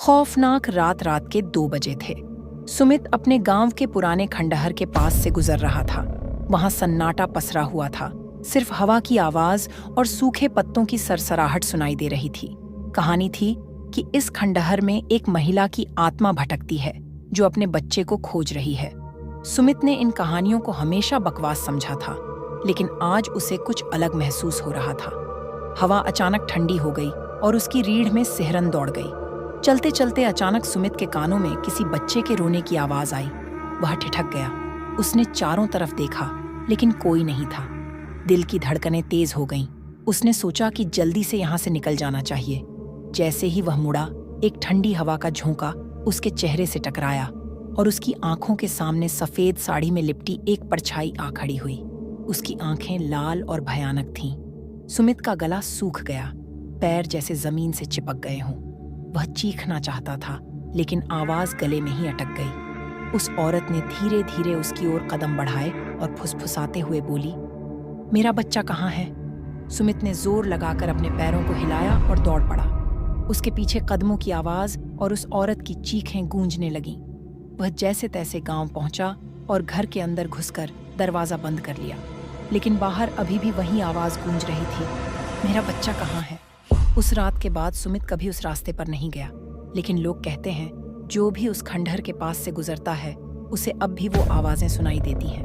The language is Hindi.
खौफनाक रात रात के 2 बजे थे। सुमित अपने गांव के पुराने खंडहर के पास से गुजर रहा था। वहां सन्नाटा पसरा हुआ था। सिर्फ हवा की आवाज और सूखे पत्तों की सरसराहट सुनाई दे रही थी। कहानी थी कि इस खंडहर में एक महिला की आत्मा भटकती है जो अपने बच्चे को खोज रही है। सुमित ने इन कहानियों को हमेशा बकवास समझा था, लेकिन आज उसे कुछ अलग महसूस हो रहा था। हवा अचानक ठंडी हो गई और उसकी रीढ़ में सिहरन दौड़ गई। चलते चलते अचानक सुमित के कानों में किसी बच्चे के रोने की आवाज आई। वह ठिठक गया। उसने चारों तरफ देखा, लेकिन कोई नहीं था। दिल की धड़कनें तेज हो गईं। उसने सोचा कि जल्दी से यहाँ से निकल जाना चाहिए। जैसे ही वह मुड़ा, एक ठंडी हवा का झोंका उसके चेहरे से टकराया और उसकी आंखों के सामने सफेद साड़ी में लिपटी एक परछाई आ खड़ी हुई। उसकी आंखें लाल और भयानक थीं। सुमित का गला सूख गया, पैर जैसे जमीन से चिपक गए हों। वह चीखना चाहता था, लेकिन आवाज गले में ही अटक गई। उस औरत ने धीरे धीरे उसकी ओर कदम बढ़ाए और फुसफुसाते हुए बोली, मेरा बच्चा कहाँ है? सुमित ने जोर लगाकर अपने पैरों को हिलाया और दौड़ पड़ा। उसके पीछे कदमों की आवाज और उस औरत की चीखें गूंजने लगीं। वह जैसे तैसे गांव पहुंचा और घर के अंदर घुसकर दरवाजा बंद कर लिया, लेकिन बाहर अभी भी वही आवाज गूंज रही थी, मेरा बच्चा कहाँ है? उस रात के बाद सुमित कभी उस रास्ते पर नहीं गया, लेकिन लोग कहते हैं जो भी उस खंडहर के पास से गुजरता है उसे अब भी वो आवाजें सुनाई देती हैं।